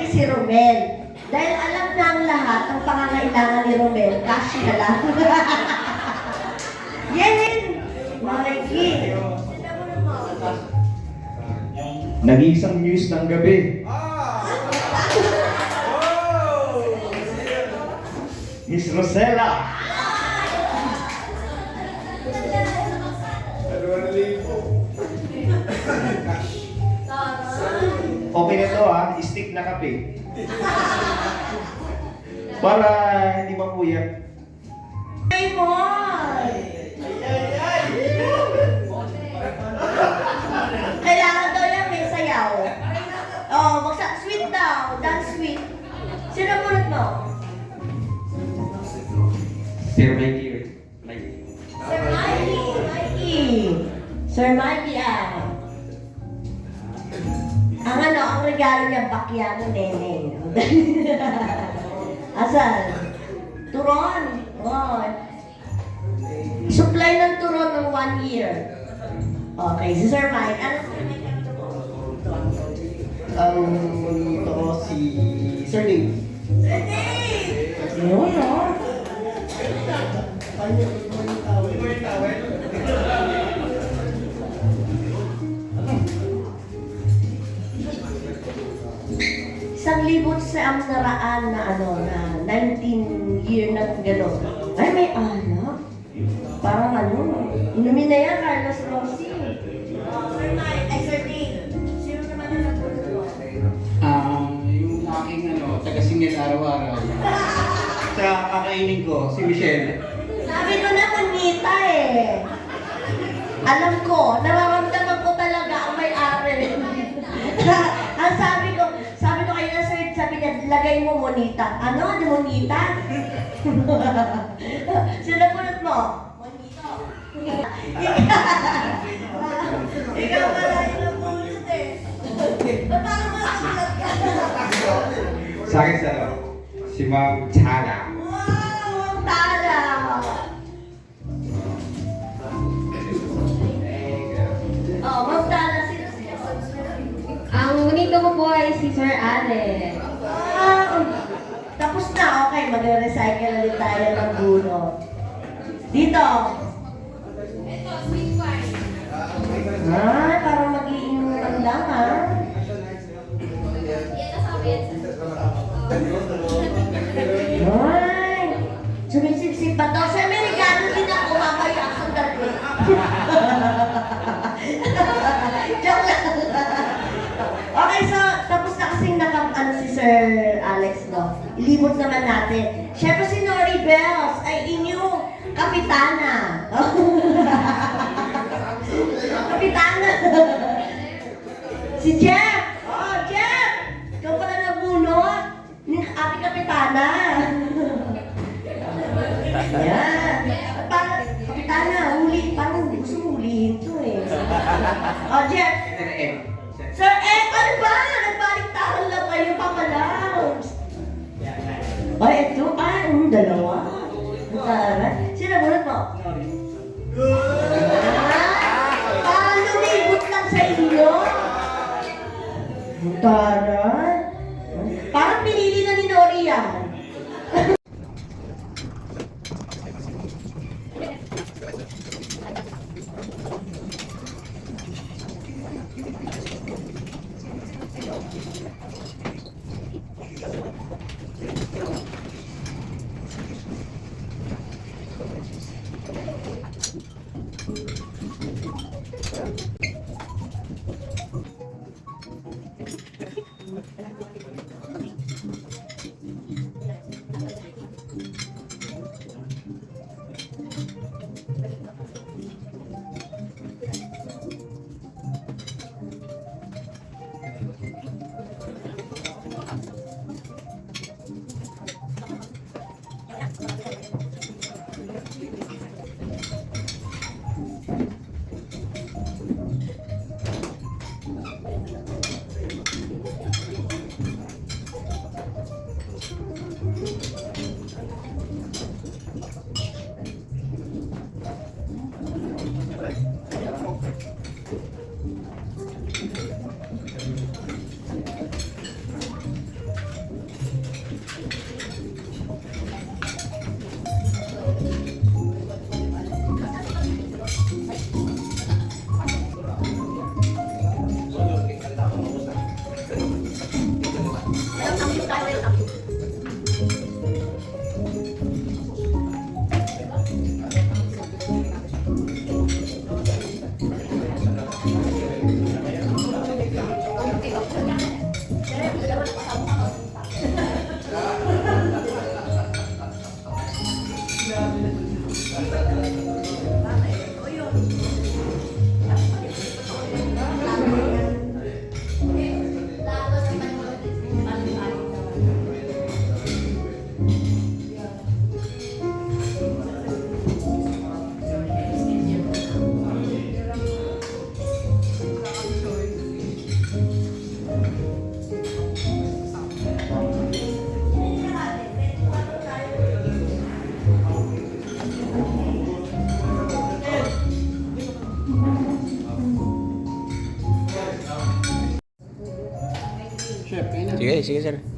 si Romel. Dahil alam na ang lahat ng pangangailangan ni Romel, cash na lang. Yan! Mariki. Nag-iisang news ng gabi. Miss Rosella! Okay na to ha, stick na kape. Para hindi mapuyat. Ay mo! Kailangan daw yan may sayaw. Oh, sweet daw. Dance sweet. Sino munod mo? Sir Mikey. Sir Mikey. Sir Mikey ang regalo niya, bakya ng neneng. Asan? Turon. Oh. Supply ng turon ng 1 year. Okay, si Sir Mike. Ano Sir Mike ang ito po? Ito ko si Sir Dave. Sir Dave! Yun, no? Isang libot sa naraan na na 19 year na gano'n. Ay, may anak. Parang inumin na yan, Carlos Rossi. Sir Mike, Sir Dave. Sino naman ang natulog mo? Yung aking taga-singil araw-araw. Sa kakainin ko, si Michelle. Sabi ko na, Monita eh. Alam ko, nararamdaman ko talaga ang may-ari. Ang sabi ko kayo na sir, sabi niya, lagay mo Monita. Ano? Monita? Sino punot mo? Monito. Ikaw pala yung napunot eh. Ba't parang masulat ka? Sa akin si Ma'am Chana. Wow! Ang tala! Oh, Ma'am Tala, sino? Ang bonito ko po ay si Sir Ale. Tapos na, okay, mag-recycle ulit tayo ng bunot. Dito. Ito, sweet wine. Parang mag-iinuman lang, ha? Ito sa amin. Ay! Sumisip-sip pa to. Sa Amerikano din ako, mamaya ang sandali. Joke lang. Okay, so, tapos na kasing si Sir Alex, no? Ilibot naman natin. Siyempre si Nori Bells ay inyong kapitana. Kapitana. Si Jeff. Oh, Jeff! Ikaw pala nabunot ng ating kapitana. Yan. Kapitana, huli. Parang gusto hulihin to eh. Oh, Jeff. Sir Ed, ano ba? Nagbaliktaran lang kayo, Papa Lounge. Ay, ito. Dalawa. Sino bunot mo? Lumibot lang sa inyo. Taray. Parang pinili na ni Nori yan. Sige, sige sir.